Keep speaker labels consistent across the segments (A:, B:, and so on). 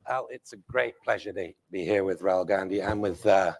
A: Al, it's a great pleasure to be here with Rahul Gandhi and with a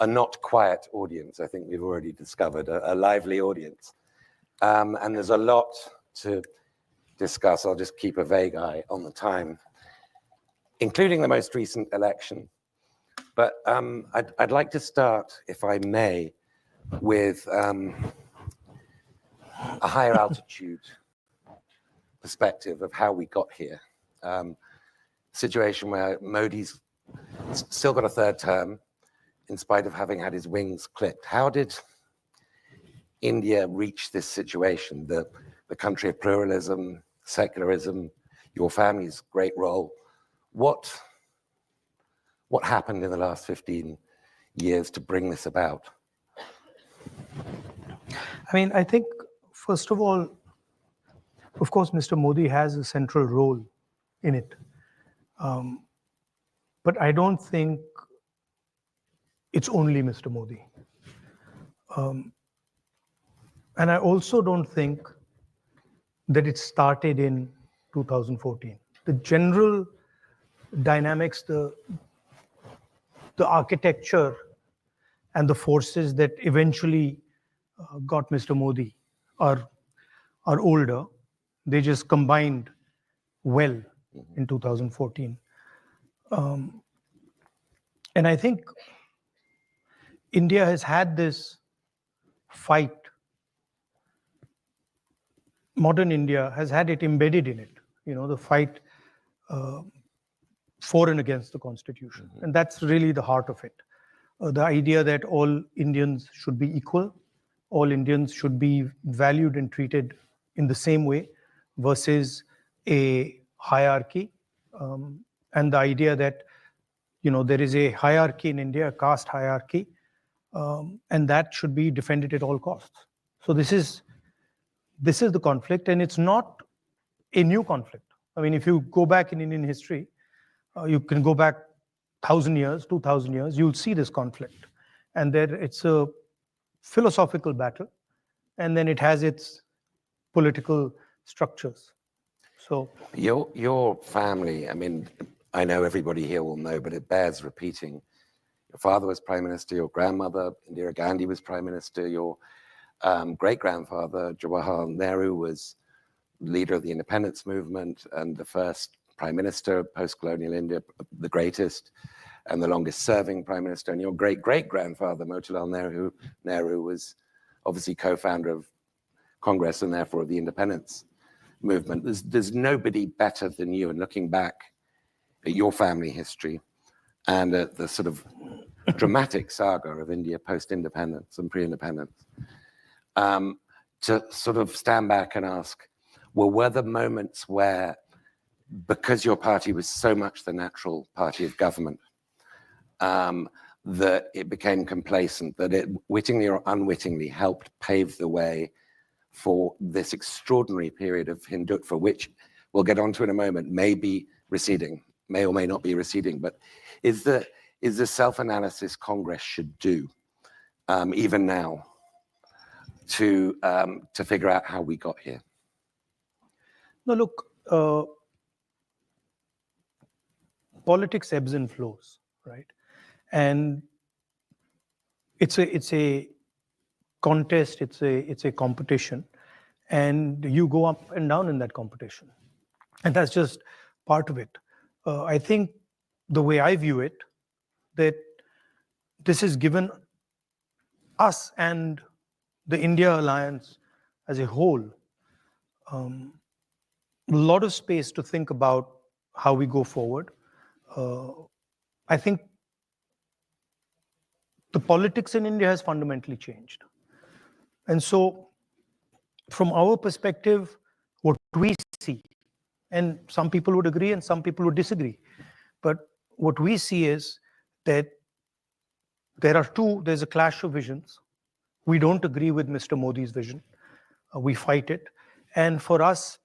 A: not quiet audience. I think we've already discovered a lively audience. And there's a lot to discuss. I'll just keep a vague eye on the time, including the most recent election. But I'd like to start, if I may, with a higher altitude perspective of how we got here. Situation where Modi's still got a third term in spite of having had his wings clipped. How did India reach this situation? The country of pluralism, secularism, your family's great role. What happened in the last 15 years to bring this about?
B: I mean, I think, first of all, of course, Mr. Modi has a central role in it. But I don't think it's only Mr. Modi. And I also don't think that it started in 2014. The general dynamics, the architecture and the forces that eventually got Mr. Modi are older. They just combined well in 2014. And I think India has had this fight. Modern India has had it embedded in it, the fight for and against the Constitution. And that's really the heart of it. The idea that all Indians should be equal, all Indians should be valued and treated in the same way versus a hierarchy. And the idea that, there is a hierarchy in India, a caste hierarchy, and that should be defended at all costs. So this is the conflict, and it's not a new conflict. I mean, if you go back in Indian history, you can go back 1,000 years, 2,000 years, you'll see this conflict. And there it's a philosophical battle, and then it has its political structures. So
A: your family, I mean, I know everybody here will know, but it bears repeating. Your father was prime minister, your grandmother, Indira Gandhi, was prime minister, your great-grandfather, Jawaharlal Nehru, was leader of the independence movement and the first prime minister of post-colonial India, the greatest and the longest-serving prime minister. And your great-great-grandfather, Motilal Nehru, was obviously co-founder of Congress and therefore of the independence movement. There's nobody better than you. And looking back at your family history and at the sort of dramatic saga of India post-independence and pre-independence, to sort of stand back and ask, well, were there moments where, because your party was so much the natural party of government, that it became complacent, that it wittingly or unwittingly helped pave the way for this extraordinary period of Hindutva, which we'll get onto in a moment, may be receding, may or may not be receding, but is the self-analysis Congress should do, even now, to figure out how we got here?
B: No, look, politics ebbs and flows, right? And it's a contest, it's a competition, and you go up and down in that competition, and that's just part of it. I think the way I view it, that this has given us and the India Alliance as a whole a lot of space to think about how we go forward. I think the politics in India has fundamentally changed. And so from our perspective, what we see, and some people would agree and some people would disagree, but what we see is that there's a clash of visions. We don't agree with Mr. Modi's vision. We fight it. And for us,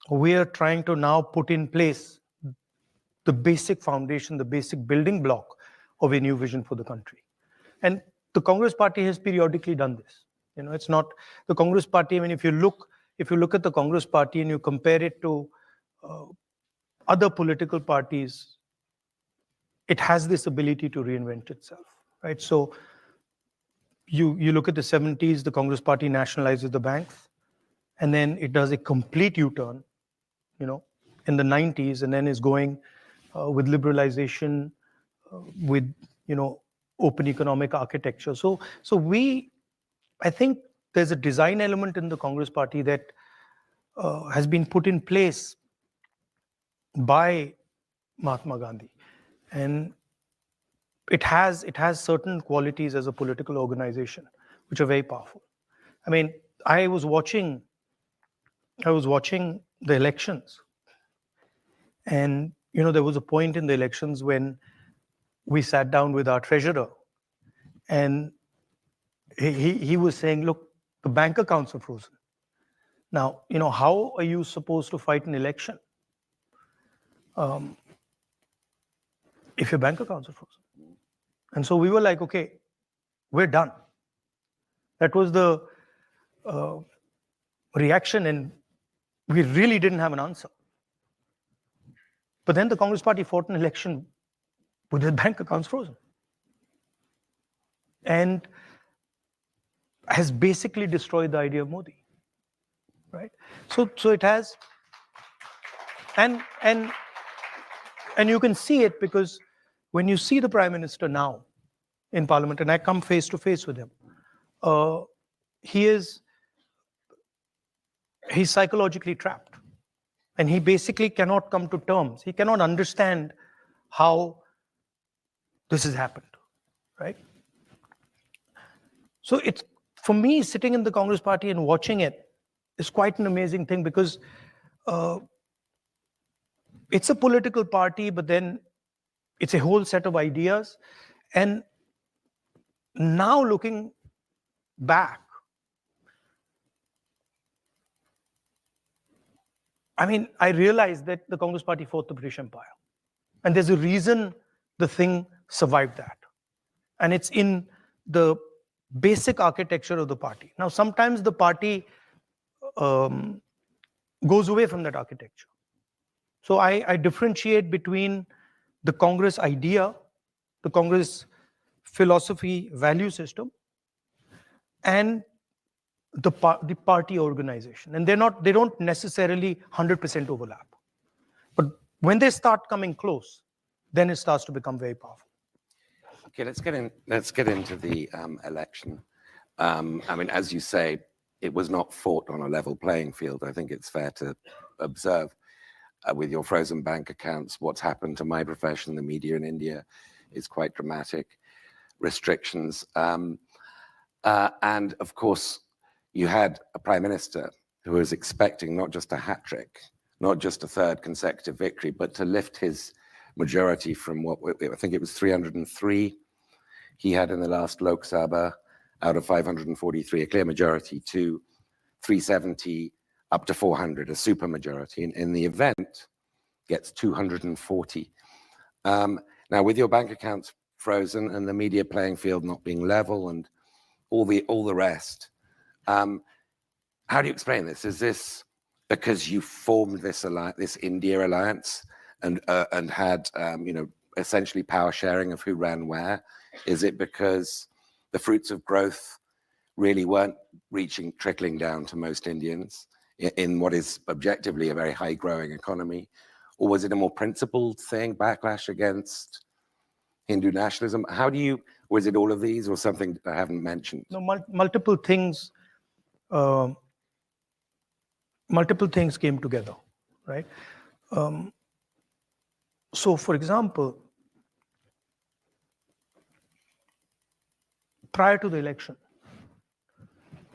B: we are trying to now put in place the basic foundation, the basic building block of a new vision for the country. And the Congress Party has periodically done this. It's not the Congress Party. I mean, if you look at the Congress Party and you compare it to other political parties, it has this ability to reinvent itself, right? So you look at the 70s, the Congress Party nationalizes the banks, and then it does a complete U-turn, in the 90s, and then is going with liberalization, with open economic architecture. So I think there's a design element in the Congress Party that has been put in place by Mahatma Gandhi, and it has certain qualities as a political organization which are very powerful. I mean, I was watching the elections, and there was a point in the elections when we sat down with our treasurer, and he was saying, look, the bank accounts are frozen. Now, how are you supposed to fight an election if your bank accounts are frozen? And so we were like, okay, we're done. That was the reaction, and we really didn't have an answer. But then the Congress Party fought an election with their bank accounts frozen, and has basically destroyed the idea of Modi, right? So it has, and you can see it because when you see the Prime Minister now in Parliament, and I come face to face with him, he's psychologically trapped, and he basically cannot come to terms. He cannot understand how this has happened, right? So it's, for me, sitting in the Congress Party and watching it is quite an amazing thing, because it's a political party, but then it's a whole set of ideas. And now looking back, I mean, I realized that the Congress Party fought the British Empire. And there's a reason the thing survived that. And it's in the basic architecture of the party. Now, sometimes the party goes away from that architecture. So I differentiate between the Congress idea, the Congress philosophy, value system, and the party organization. And they don't necessarily 100% overlap. But when they start coming close, then it starts to become very powerful.
A: Okay, let's get into the election. I mean, as you say, it was not fought on a level playing field. I think it's fair to observe with your frozen bank accounts, what's happened to my profession, the media in India, is quite dramatic. Restrictions. And of course, you had a prime minister who was expecting not just a hat trick, not just a third consecutive victory, but to lift his majority from what I think it was 303 he had in the last Lok Sabha out of 543, a clear majority, to 370 up to 400, a super majority. And in the event, gets 240. Now, with your bank accounts frozen and the media playing field not being level and all the rest, how do you explain this? Is this because you formed this India alliance and had essentially power sharing of who ran where? Is it because the fruits of growth really weren't trickling down to most Indians in what is objectively a very high growing economy? Or was it a more principled thing, backlash against Hindu nationalism? Was it all of these or something that I haven't mentioned?
B: No, multiple things came together, right? So, for example, prior to the election,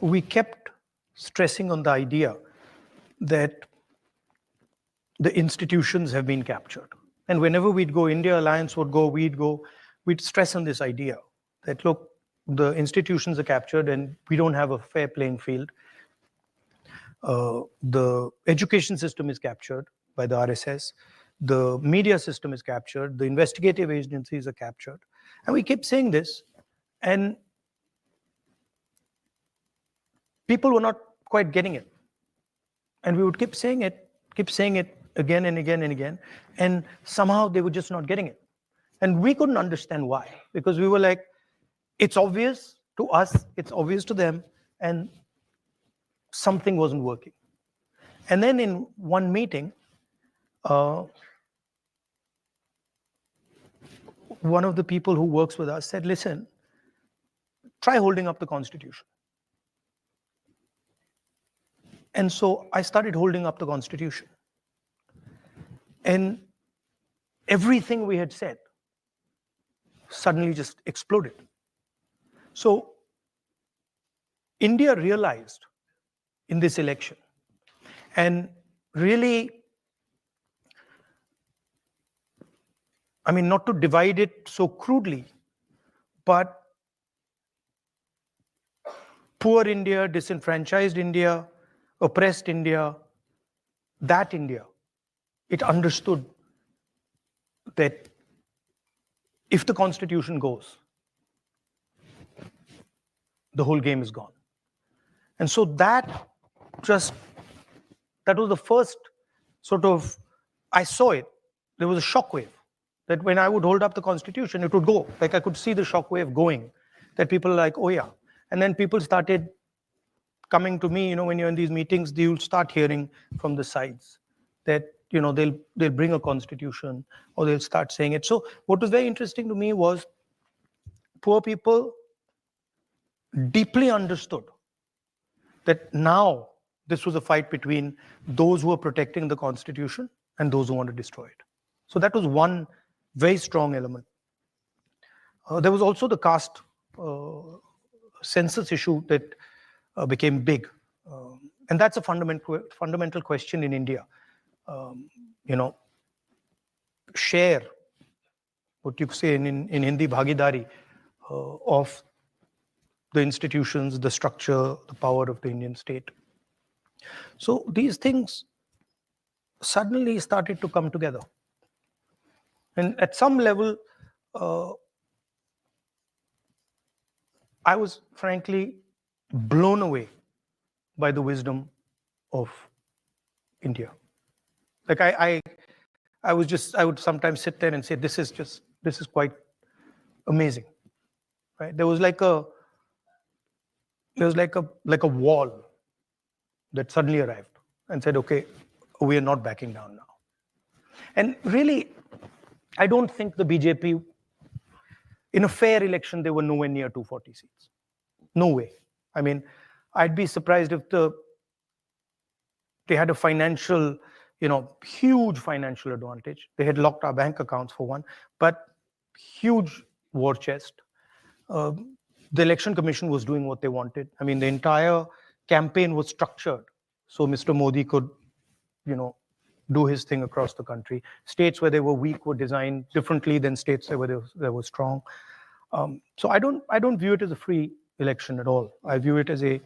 B: we kept stressing on the idea that the institutions have been captured. And whenever we'd go, India Alliance would go, we'd stress on this idea that, look, the institutions are captured and we don't have a fair playing field. The education system is captured by the RSS. The media system is captured. The investigative agencies are captured. And we keep saying this, and people were not quite getting it. And we would keep saying it, again and again and again. And somehow they were just not getting it. And we couldn't understand why, because we were like, it's obvious to us, it's obvious to them, and something wasn't working. And then in one meeting, one of the people who works with us said, listen, try holding up the Constitution. And so I started holding up the Constitution. And everything we had said suddenly just exploded. So India realized in this election, and really, I mean, not to divide it so crudely, but poor India, disenfranchised India, oppressed India, that India, it understood that if the Constitution goes, the whole game is gone. And so that was the first sort of, I saw it, there was a shockwave, that when I would hold up the Constitution, it would go. Like I could see the shockwave going, that people are like, oh yeah. And then people started coming to me, when you're in these meetings, you'll start hearing from the sides that, they'll bring a constitution, or they'll start saying it. So what was very interesting to me was poor people deeply understood that now this was a fight between those who are protecting the Constitution and those who want to destroy it. So that was one very strong element. There was also the caste census issue that became big. And that's a fundamental question in India. Share, what you say in Hindi, bhagidari, of the institutions, the structure, the power of the Indian state. So these things suddenly started to come together. And at some level, I was frankly blown away by the wisdom of India. Like I would sometimes sit there and say, this is quite amazing, right? There was like a wall that suddenly arrived and said, okay, we are not backing down now. And really, I don't think the BJP, in a fair election, they were nowhere near 240 seats. No way. I mean, I'd be surprised if they had a financial, huge financial advantage. They had locked our bank accounts for one, but huge war chest. The election commission was doing what they wanted. I mean, the entire campaign was structured so Mr. Modi could, do his thing across the country. States where they were weak were designed differently than states where they were strong. So I don't view it as a free election at all. I view it as a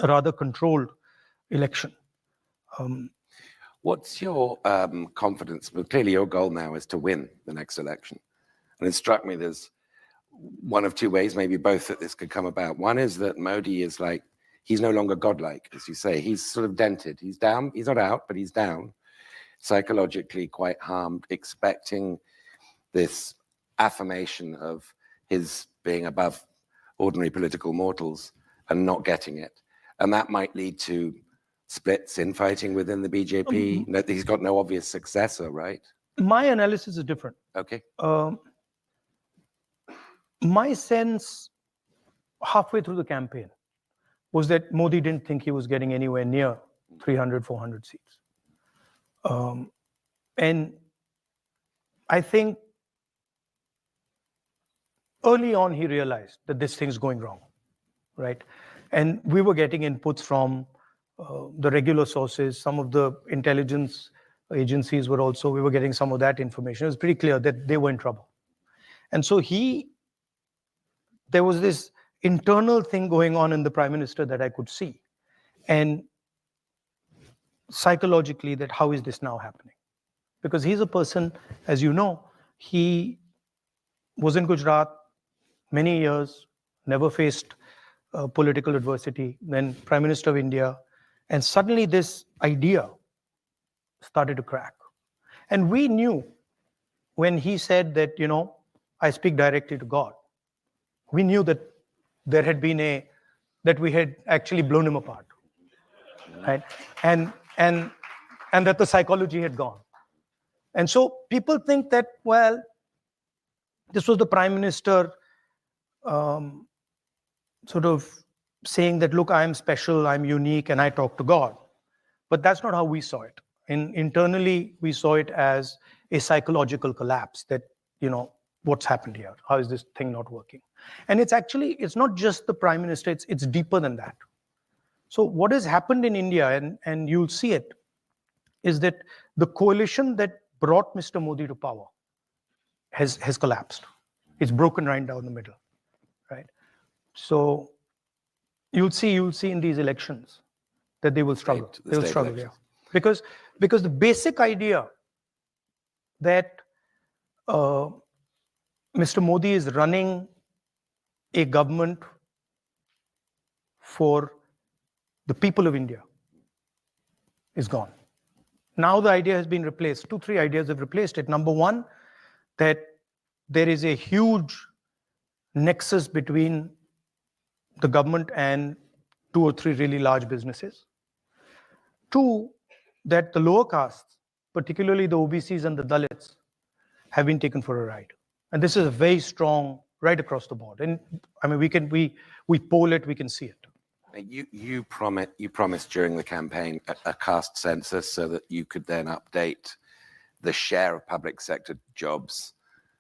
B: rather controlled election.
A: What's your confidence? But clearly your goal now is to win the next election. And it struck me there's one of two ways, maybe both, that this could come about. One is that Modi is like, he's no longer godlike, as you say. He's sort of dented. He's down. He's not out, but he's down. Psychologically quite harmed, expecting this affirmation of his being above ordinary political mortals and not getting it. And that might lead to splits, infighting within the BJP. No, he's got no obvious successor, right?
B: My analysis is different.
A: Okay.
B: My sense halfway through the campaign was that Modi didn't think he was getting anywhere near 300, 400 seats. And I think early on he realized that this thing's going wrong, right? And we were getting inputs from the regular sources. Some of the intelligence agencies we were getting some of that information. It was pretty clear that they were in trouble. And so there was this internal thing going on in the Prime Minister that I could see. And psychologically, that how is this now happening? Because he's a person, as you know, he was in Gujarat many years, never faced political adversity, then Prime Minister of India, and suddenly this idea started to crack. And we knew when he said that, I speak directly to God, we knew that there had been that we had actually blown him apart, right? And that the psychology had gone. And so people think that, well, this was the prime minister sort of saying that, look, I'm special, I'm unique, and I talk to God. But that's not how we saw it. Internally, we saw it as a psychological collapse that, what's happened here? How is this thing not working? And it's not just the prime minister, it's deeper than that. So what has happened in India, and you'll see it, is that the coalition that brought Mr. Modi to power has collapsed. It's broken right down the middle, right? So you'll see in these elections that they will struggle. They will struggle, yeah. Because the basic idea that Mr. Modi is running a government for the people of India is gone. Now the idea has been replaced. 2-3 ideas have replaced it. Number one, that there is a huge nexus between the government and 2 or 3 really large businesses. 2, that the lower castes, particularly the OBCs and the Dalits, have been taken for a ride. And this is a very strong right across the board. And I mean, we poll it, we can see it.
A: You promised during the campaign a caste census so that you could then update the share of public sector jobs.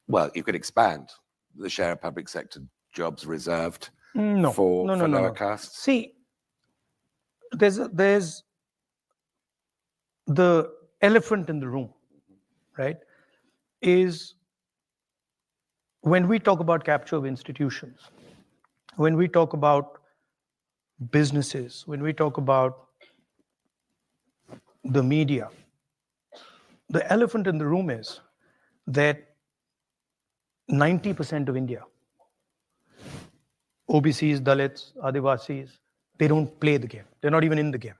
A: Well, you could expand the share of public sector jobs reserved for lower castes.
B: See, there's the elephant in the room, right? Is when we talk about capture of institutions, when we talk about businesses, when we talk about the media, the elephant in the room is that 90% of India, OBCs, Dalits, Adivasis, they don't play the game. They're not even in the game,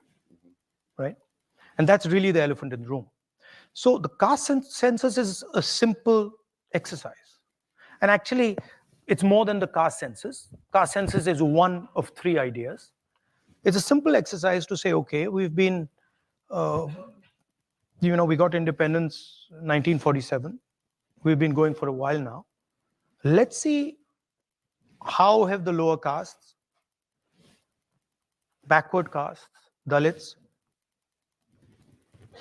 B: right? And that's really the elephant in the room. So the caste census is a simple exercise. And actually, it's more than the caste census. Caste census is one of 3 ideas. It's a simple exercise to say, okay, we've been, we got independence 1947. We've been going for a while now. Let's see how have the lower castes, backward castes, Dalits,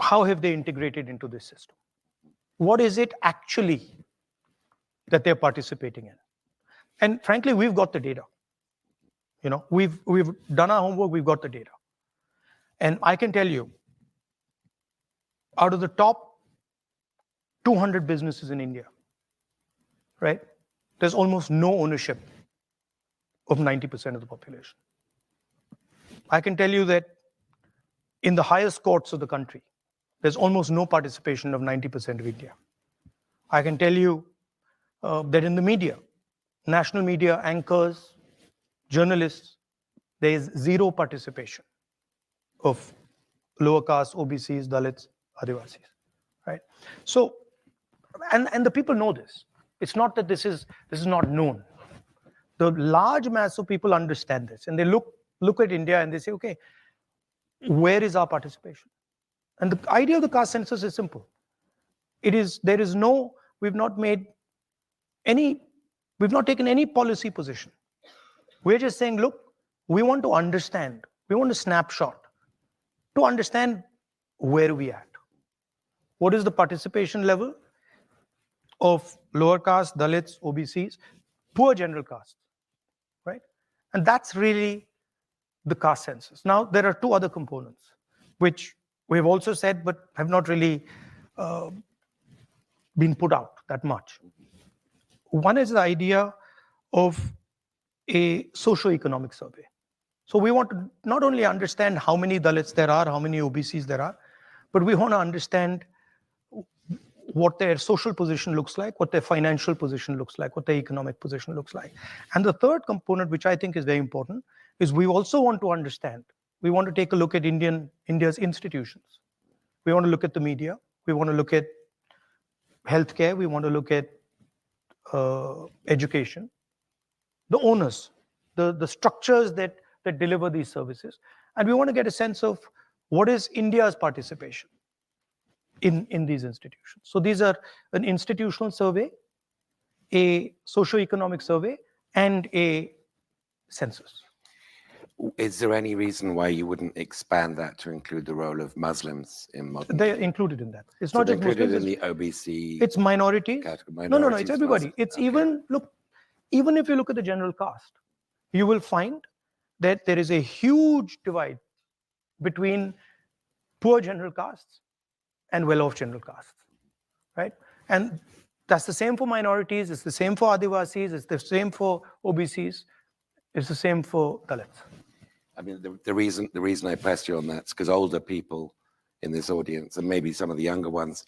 B: how have they integrated into this system? What is it actually that they're participating in? And frankly, we've got the data. We've done our homework, we've got the data. And I can tell you, out of the top 200 businesses in India, right, there's almost no ownership of 90% of the population. I can tell you that in the highest courts of the country, there's almost no participation of 90% of India. I can tell you that in the media, national media, anchors, journalists, there is zero participation of lower caste, OBCs, Dalits, Adivasis, right? So, and the people know this. It's not that this is not known. The large mass of people understand this, and they look at India and they say, okay, where is our participation? And the idea of the caste census is simple. We've not taken any policy position. We're just saying, look, we want to understand, we want a snapshot to understand where we at. What is the participation level of lower caste, Dalits, OBCs, poor general castes, right? And that's really the caste census. Now, there are 2 other components, which we've also said, but have not really been put out that much. One is the idea of a socio-economic survey. So we want to not only understand how many Dalits there are, how many OBCs there are, but we want to understand what their social position looks like, what their financial position looks like, what their economic position looks like. And the third component, which I think is very important, is we also want to understand, we want to take a look at India's institutions. We want to look at the media. We want to look at healthcare. We want to look at education, the owners, the structures that deliver these services. And we want to get a sense of what is India's participation in these institutions. So these are an institutional survey, a socio-economic survey, and a census.
A: Is there any reason why you wouldn't expand that to include the role of Muslims in modern
B: They're
A: India?
B: included in that. It's
A: So
B: not
A: they're
B: just
A: included
B: Muslims.
A: in the OBC.
B: It's minorities.
A: category,
B: No, it's
A: minorities,
B: everybody.
A: Muslim.
B: It's
A: Okay.
B: even if you look at the general caste, you will find that there is a huge divide between poor general castes and well-off general castes, right? And that's the same for minorities. It's the same for Adivasis. It's the same for OBCs. It's the same for Dalits.
A: I mean, the reason I pressed you on that is because older people in this audience, and maybe some of the younger ones,